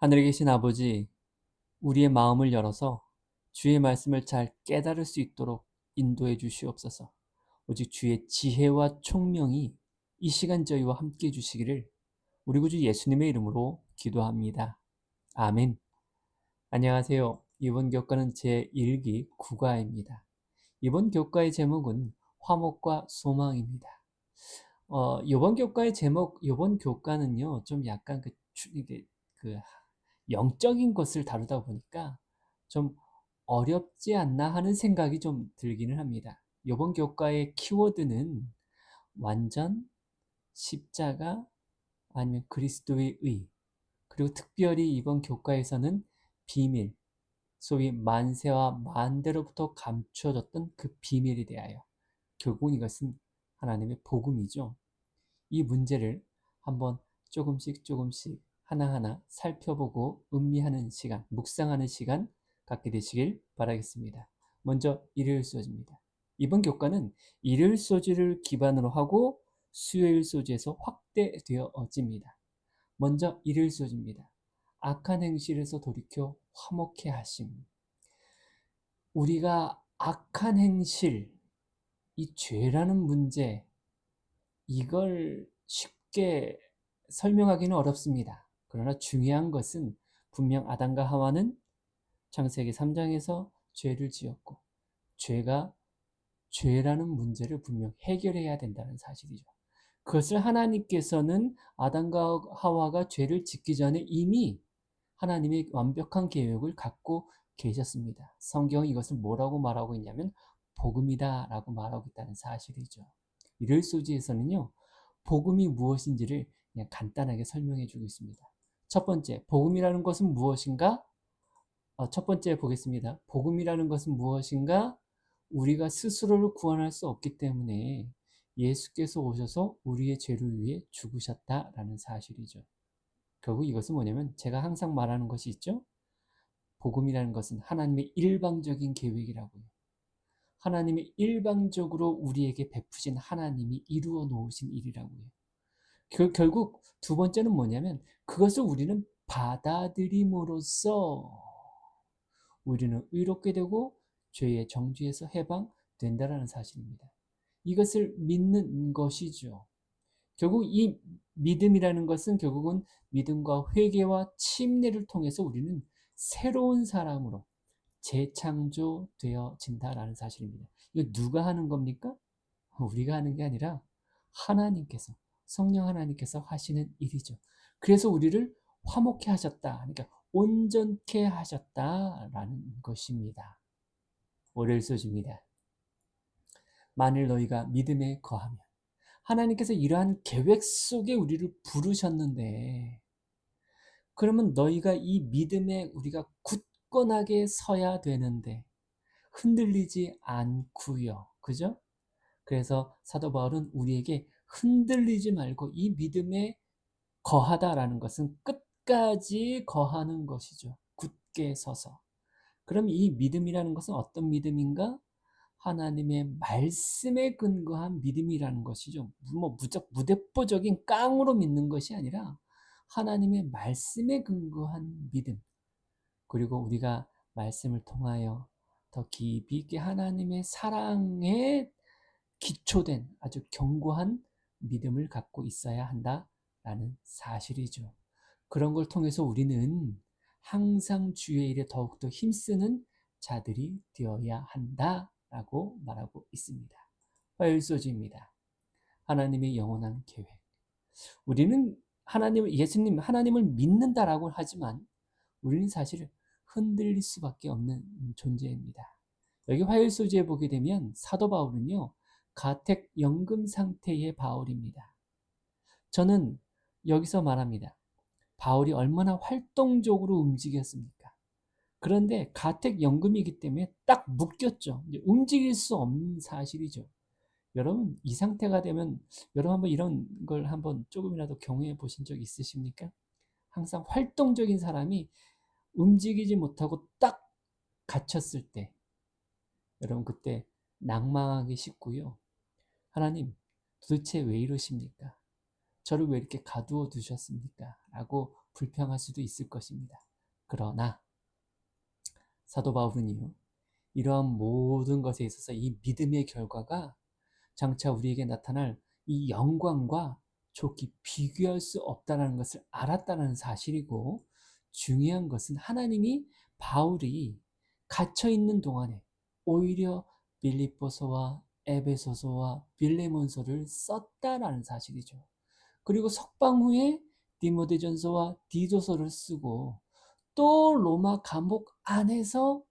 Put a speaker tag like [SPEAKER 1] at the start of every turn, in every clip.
[SPEAKER 1] 하늘에 계신 아버지, 우리의 마음을 열어서 주의 말씀을 잘 깨달을 수 있도록 인도해 주시옵소서. 오직 주의 지혜와 총명이 이 시간 저희와 함께 해 주시기를 우리 구주 예수님의 이름으로 기도합니다. 아멘. 안녕하세요. 이번 교과는 제1기 국가입니다. 이번 교과의 제목은 화목과 소망입니다. 이번 교과의 제목, 이번 교과는요, 좀 약간 이게 그 영적인 것을 다루다 보니까 좀 어렵지 않나 하는 생각이 좀 들기는 합니다. 이번 교과의 키워드는 완전, 십자가, 아니면 그리스도의 의, 그리고 특별히 이번 교과에서는 비밀, 소위 만세와 만대로부터 감춰졌던 그 비밀에 대하여, 결국 이것은 하나님의 복음이죠. 이 문제를 한번 조금씩 하나하나 살펴보고 음미하는 시간, 묵상하는 시간 갖게 되시길 바라겠습니다. 먼저 일요일 소지입니다. 이번 교과는 일요일 소지를 기반으로 하고 수요일 소지에서 확대되어집니다. 먼저 일요일 소지입니다. 악한 행실에서 돌이켜 화목해 하심. 우리가 악한 행실, 이 죄라는 문제, 이걸 쉽게 설명하기는 어렵습니다. 그러나 중요한 것은 분명 아담과 하와는 창세기 3장에서 죄를 지었고 죄가 죄라는 문제를 분명 해결해야 된다는 사실이죠. 그것을 하나님께서는 아담과 하와가 죄를 짓기 전에 이미 하나님의 완벽한 계획을 갖고 계셨습니다. 성경은 이것을 뭐라고 말하고 있냐면 복음이다 라고 말하고 있다는 사실이죠. 이럴 소지에서는요, 복음이 무엇인지를 그냥 간단하게 설명해 주고 있습니다. 첫 번째, 복음이라는 것은 무엇인가? 첫 번째 보겠습니다. 복음이라는 것은 무엇인가? 우리가 스스로를 구원할 수 없기 때문에 예수께서 오셔서 우리의 죄를 위해 죽으셨다라는 사실이죠. 결국 이것은 뭐냐면 제가 항상 말하는 것이 있죠. 복음이라는 것은 하나님의 일방적인 계획이라고요. 하나님이 일방적으로 우리에게 베푸신 하나님이 이루어 놓으신 일이라고요. 결국 두 번째는 뭐냐면 그것을 우리는 받아들임으로써 우리는 의롭게 되고 죄의 정죄에서 해방된다라는 사실입니다. 이것을 믿는 것이죠. 결국 이 믿음이라는 것은 결국은 믿음과 회개와 침례를 통해서 우리는 새로운 사람으로 재창조되어진다라는 사실입니다. 이거 누가 하는 겁니까? 우리가 하는 게 아니라 하나님께서, 성령 하나님께서 하시는 일이죠. 그래서 우리를 화목케 하셨다. 그러니까 온전케 하셨다라는 것입니다. 월요일 소식입니다. 만일 너희가 믿음에 거하면 하나님께서 이러한 계획 속에 우리를 부르셨는데 그러면 너희가 이 믿음에 우리가 굳건하게 서야 되는데 흔들리지 않고요. 그죠? 그래서 사도 바울은 우리에게 흔들리지 말고 이 믿음에 거하다라는 것은 끝까지 거하는 것이죠. 굳게 서서. 그럼 이 믿음이라는 것은 어떤 믿음인가? 하나님의 말씀에 근거한 믿음이라는 것이죠. 무대뽀적인 깡으로 믿는 것이 아니라 하나님의 말씀에 근거한 믿음. 그리고 우리가 말씀을 통하여 더 깊이 있게 하나님의 사랑에 기초된 아주 견고한 믿음을 갖고 있어야 한다라는 사실이죠. 그런 걸 통해서 우리는 항상 주의 일에 더욱더 힘쓰는 자들이 되어야 한다라고 말하고 있습니다. 화요일 소지입니다. 하나님의 영원한 계획. 우리는 예수님, 하나님을 믿는다라고 하지만 우리는 사실 흔들릴 수밖에 없는 존재입니다. 여기 화요일 소지에 보게 되면 사도 바울은요, 가택 연금 상태의 바울입니다. 저는 여기서 말합니다. 바울이 얼마나 활동적으로 움직였습니까? 그런데 가택연금이기 때문에 딱 묶였죠. 움직일 수 없는 사실이죠. 여러분, 이 상태가 되면 여러분 한번 이런 걸 한번 조금이라도 경험해 보신 적 있으십니까? 항상 활동적인 사람이 움직이지 못하고 딱 갇혔을 때 여러분 그때 낭망하기 쉽고요. 하나님 도대체 왜 이러십니까? 저를 왜 이렇게 가두어 두셨습니까? 라고 불평할 수도 있을 것입니다. 그러나 사도 바울은요, 이러한 모든 것에 있어서 이 믿음의 결과가 장차 우리에게 나타날 이 영광과 좋게 비교할 수 없다는 것을 알았다는 사실이고, 중요한 것은 하나님이 바울이 갇혀 있는 동안에 오히려 빌립보서와 에베소서와 빌레몬서를 썼다라는 사실이죠. 그리고 석방 후에 디모데전서와 디도서를 쓰고, 또 로마 감옥 안에서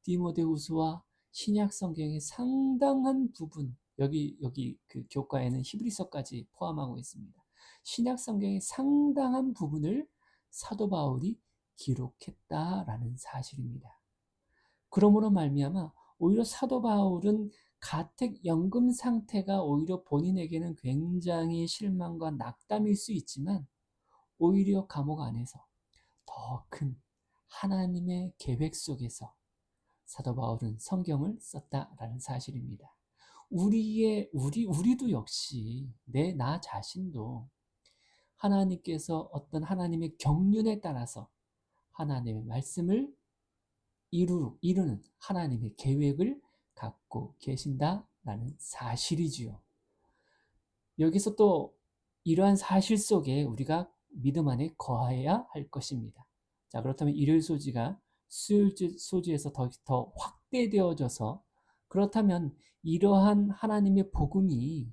[SPEAKER 1] 디모데후서와 신약 성경의 상당한 부분, 여기 그 교과에는 히브리서까지 포함하고 있습니다. 신약 성경의 상당한 부분을 사도 바울이 기록했다라는 사실입니다. 그러므로 말미암아 오히려 사도 바울은 가택 연금 상태가 오히려 본인에게는 굉장히 실망과 낙담일 수 있지만, 오히려 감옥 안에서 더 큰 하나님의 계획 속에서 사도 바울은 성경을 썼다라는 사실입니다. 우리도 역시 나 자신도 하나님께서 어떤 하나님의 경륜에 따라서 하나님의 말씀을 이루는 하나님의 계획을 갖고 계신다라는 사실이지요. 여기서 또 이러한 사실 속에 우리가 믿음 안에 거해야 할 것입니다. 자, 그렇다면 일요일 소지가 수요일 소지에서 더 확대되어져서, 그렇다면 이러한 하나님의 복음이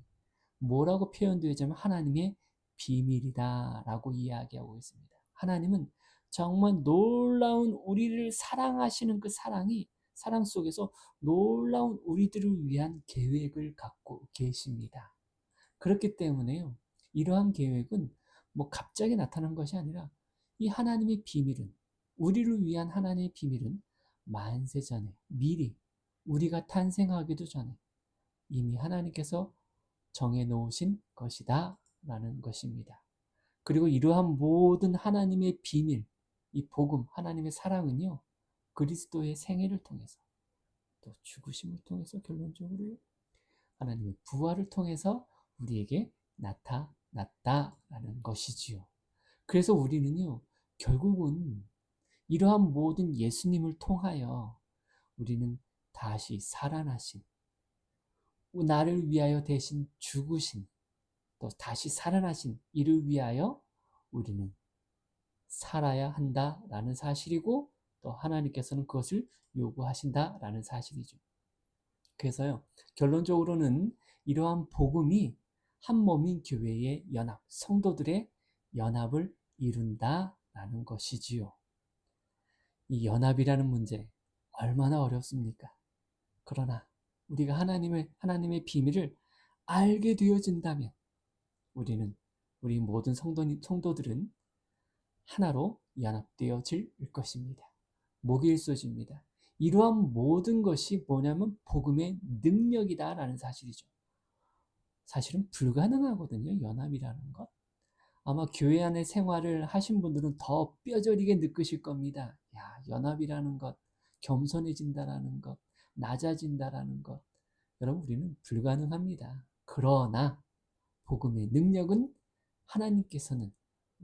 [SPEAKER 1] 뭐라고 표현되어지면 하나님의 비밀이다라고 이야기하고 있습니다. 하나님은 정말 놀라운 우리를 사랑하시는 그 사랑 속에서 놀라운 우리들을 위한 계획을 갖고 계십니다. 그렇기 때문에요, 이러한 계획은 뭐 갑자기 나타난 것이 아니라 이 하나님의 비밀은, 우리를 위한 하나님의 비밀은 만세 전에, 미리 우리가 탄생하기도 전에 이미 하나님께서 정해 놓으신 것이다 라는 것입니다. 그리고 이러한 모든 하나님의 비밀, 이 복음, 하나님의 사랑은요, 그리스도의 생애를 통해서, 또 죽으심을 통해서, 결론적으로 하나님의 부활을 통해서 우리에게 나타났다라는 것이지요. 그래서 우리는요, 결국은 이러한 모든 예수님을 통하여 우리는 다시 살아나신, 나를 위하여 대신 죽으신, 또 다시 살아나신 이를 위하여 우리는 살아야 한다라는 사실이고, 또 하나님께서는 그것을 요구하신다라는 사실이죠. 그래서요, 결론적으로는 이러한 복음이 한 몸인 교회의 연합, 성도들의 연합을 이룬다라는 것이지요. 이 연합이라는 문제 얼마나 어렵습니까? 그러나 우리가 하나님의 비밀을 알게 되어진다면, 우리 모든 성도들은 하나로 연합되어질 것입니다. 목일소지입니다. 이러한 모든 것이 뭐냐면 복음의 능력이다라는 사실이죠. 사실은 불가능하거든요, 연합이라는 것. 아마 교회 안에 생활을 하신 분들은 더 뼈저리게 느끼실 겁니다. 야, 연합이라는 것, 겸손해진다라는 것, 낮아진다라는 것. 여러분, 우리는 불가능합니다. 그러나 복음의 능력은 하나님께서는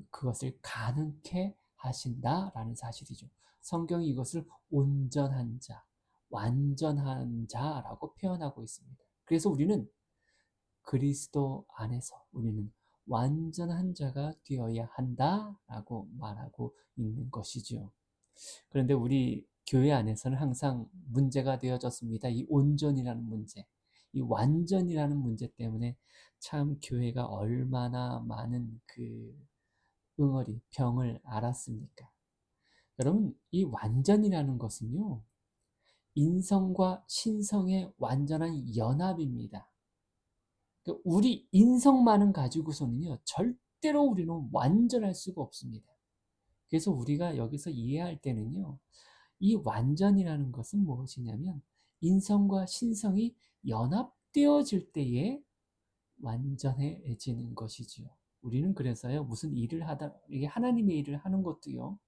[SPEAKER 1] 그것을 가능케 하신다라는 사실이죠. 성경이 이것을 온전한 자, 완전한 자라고 표현하고 있습니다. 그래서 우리는 그리스도 안에서 우리는 완전한 자가 되어야 한다라고 말하고 있는 것이죠. 그런데 우리 교회 안에서는 항상 문제가 되어졌습니다. 이 온전이라는 문제, 이 완전이라는 문제 때문에 참 교회가 얼마나 많은 그 응어리, 병을 앓았습니까? 여러분, 이 완전이라는 것은요, 인성과 신성의 완전한 연합입니다. 그러니까 우리 인성만은 가지고서는요, 절대로 우리는 완전할 수가 없습니다. 그래서 우리가 여기서 이해할 때는요, 이 완전이라는 것은 무엇이냐면 인성과 신성이 연합되어질 때에 완전해지는 것이지요. 우리는 그래서요, 무슨 일을 하다, 이게 하나님의 일을 하는 것도요,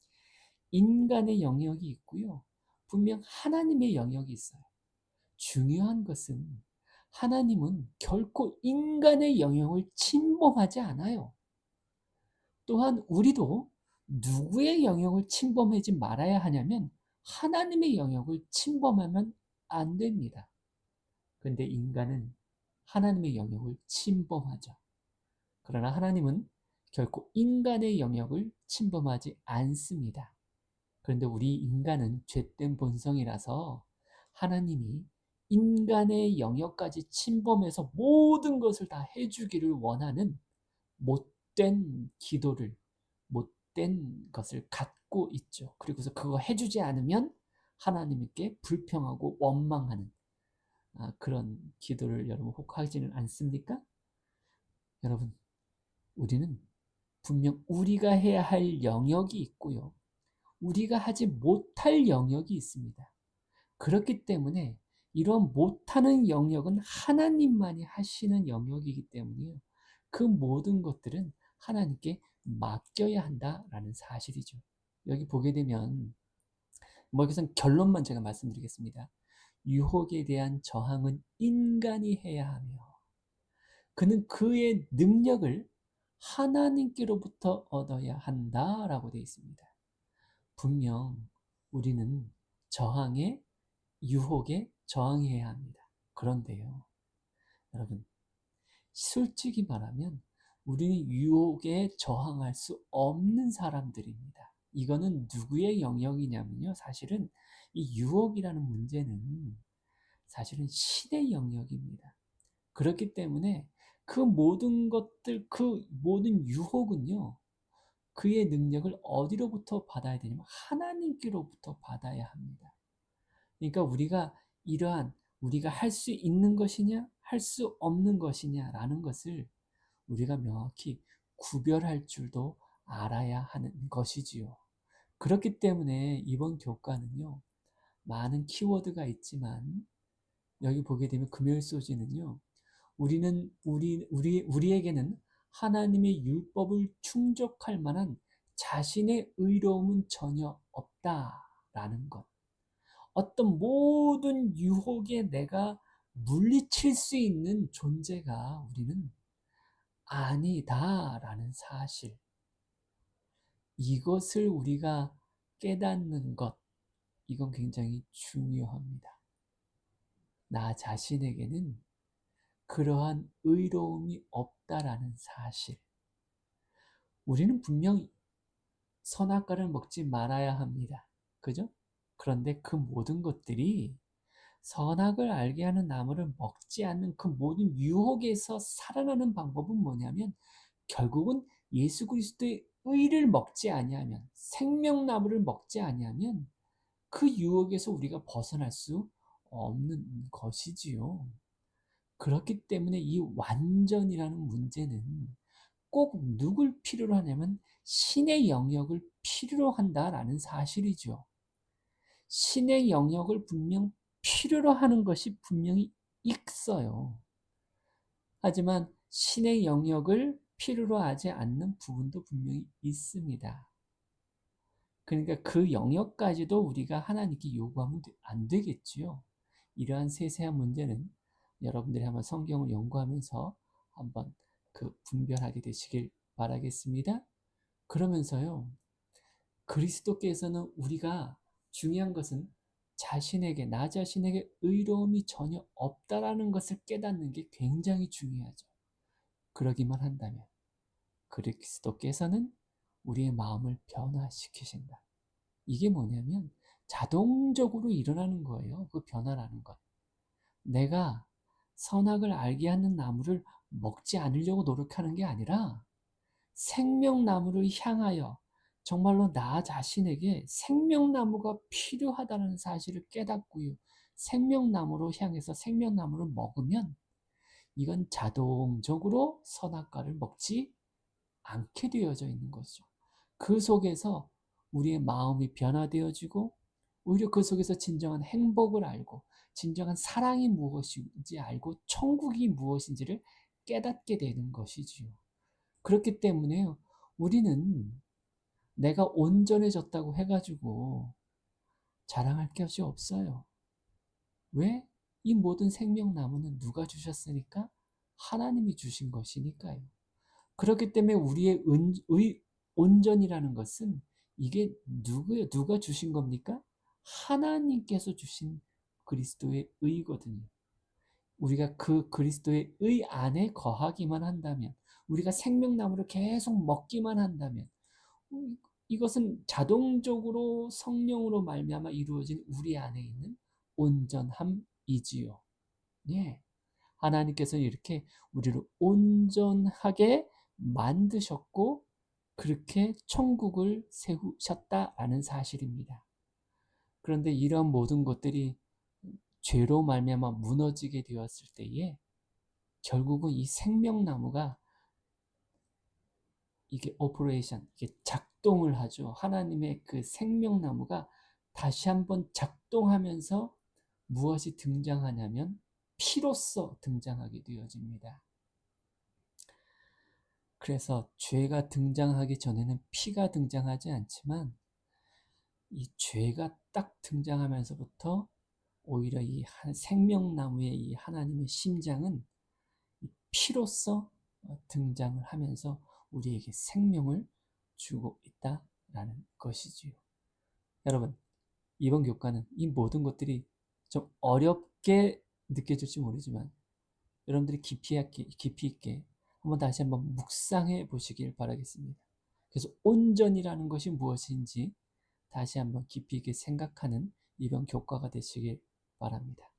[SPEAKER 1] 인간의 영역이 있고요, 분명 하나님의 영역이 있어요. 중요한 것은 하나님은 결코 인간의 영역을 침범하지 않아요. 또한 우리도 누구의 영역을 침범하지 말아야 하냐면 하나님의 영역을 침범하면 안 됩니다. 근데 인간은 하나님의 영역을 침범하죠. 그러나 하나님은 결코 인간의 영역을 침범하지 않습니다. 그런데 우리 인간은 죄된 본성이라서 하나님이 인간의 영역까지 침범해서 모든 것을 다 해주기를 원하는 못된 기도를, 못된 것을 갖고 있죠. 그리고서 그거 해주지 않으면 하나님께 불평하고 원망하는 그런 기도를 여러분 혹 하지는 않습니까? 여러분, 우리는 분명 우리가 해야 할 영역이 있고요. 우리가 하지 못할 영역이 있습니다. 그렇기 때문에 이런 못하는 영역은 하나님만이 하시는 영역이기 때문에요. 그 모든 것들은 하나님께 맡겨야 한다라는 사실이죠. 여기 보게 되면 여기서 결론만 제가 말씀드리겠습니다. 유혹에 대한 저항은 인간이 해야 하며 그는 그의 능력을 하나님께로부터 얻어야 한다라고 되어 있습니다. 분명 우리는 저항에 유혹에 저항해야 합니다. 그런데요, 여러분, 솔직히 말하면 우리는 유혹에 저항할 수 없는 사람들입니다. 이거는 누구의 영역이냐면요, 사실은 이 유혹이라는 문제는 사실은 신의 영역입니다. 그렇기 때문에 그 모든 것들, 그 모든 유혹은요, 그의 능력을 어디로부터 받아야 되냐면 하나님께로부터 받아야 합니다. 그러니까 우리가 할 수 있는 것이냐, 할 수 없는 것이냐라는 것을 우리가 명확히 구별할 줄도 알아야 하는 것이지요. 그렇기 때문에 이번 교과는요, 많은 키워드가 있지만 여기 보게 되면 금요일 소지는요, 우리에게는 하나님의 율법을 충족할 만한 자신의 의로움은 전혀 없다라는 것. 어떤 모든 유혹에 내가 물리칠 수 있는 존재가 우리는 아니다라는 사실. 이것을 우리가 깨닫는 것, 이건 굉장히 중요합니다. 나 자신에게는 그러한 의로움이 없다라는 사실. 우리는 분명 선악과를 먹지 말아야 합니다. 그죠? 그런데 그 모든 것들이 선악을 알게 하는 나무를 먹지 않는 그 모든 유혹에서 살아나는 방법은 뭐냐면 결국은 예수 그리스도의 의를 먹지 아니하면 생명나무를 먹지 아니하면 그 유혹에서 우리가 벗어날 수 없는 것이지요. 그렇기 때문에 이 완전이라는 문제는 꼭 누굴 필요로 하냐면 신의 영역을 필요로 한다라는 사실이죠. 신의 영역을 분명 필요로 하는 것이 분명히 있어요. 하지만 신의 영역을 필요로 하지 않는 부분도 분명히 있습니다. 그러니까 그 영역까지도 우리가 하나님께 요구하면 안 되겠지요. 이러한 세세한 문제는 여러분들이 한번 성경을 연구하면서 한번 그 분별하게 되시길 바라겠습니다. 그러면서요, 그리스도께서는 우리가 중요한 것은 나 자신에게 의로움이 전혀 없다라는 것을 깨닫는 게 굉장히 중요하죠. 그러기만 한다면 그리스도께서는 우리의 마음을 변화시키신다. 이게 뭐냐면 자동적으로 일어나는 거예요. 그 변화라는 것. 내가 선악을 알게 하는 나무를 먹지 않으려고 노력하는 게 아니라 생명나무를 향하여 정말로 나 자신에게 생명나무가 필요하다는 사실을 깨닫고요. 생명나무로 향해서 생명나무를 먹으면 이건 자동적으로 선악과를 먹지 않게 되어져 있는 거죠. 그 속에서 우리의 마음이 변화되어지고 오히려 그 속에서 진정한 행복을 알고 진정한 사랑이 무엇인지 알고 천국이 무엇인지를 깨닫게 되는 것이지요. 그렇기 때문에요. 우리는 내가 온전해졌다고 해가지고 자랑할 것이 없어요. 왜? 이 모든 생명나무는 누가 주셨으니까? 하나님이 주신 것이니까요. 그렇기 때문에 우리의 온전이라는 것은 이게 누가 주신 겁니까? 하나님께서 주신 그리스도의 의거든요. 우리가 그 그리스도의 의 안에 거하기만 한다면, 우리가 생명나무를 계속 먹기만 한다면, 이것은 자동적으로 성령으로 말미암아 이루어진 우리 안에 있는 온전함이지요. 예. 하나님께서는 이렇게 우리를 온전하게 만드셨고 그렇게 천국을 세우셨다라는 사실입니다. 그런데 이런 모든 것들이 죄로 말미암아 무너지게 되었을 때에 결국은 이 생명나무가 이게 오퍼레이션, 이게 작동을 하죠. 하나님의 그 생명나무가 다시 한번 작동하면서 무엇이 등장하냐면 피로써 등장하게 되어집니다. 그래서 죄가 등장하기 전에는 피가 등장하지 않지만 이 죄가 딱 등장하면서부터 오히려 이 생명나무의 이 하나님의 심장은 피로써 등장을 하면서 우리에게 생명을 주고 있다라는 것이지요. 여러분, 이번 교과는 이 모든 것들이 좀 어렵게 느껴질지 모르지만 여러분들이 깊이 있게 다시 한번 묵상해 보시길 바라겠습니다. 그래서 온전이라는 것이 무엇인지 다시 한번 깊이 있게 생각하는 이번 교과가 되시길 바랍니다.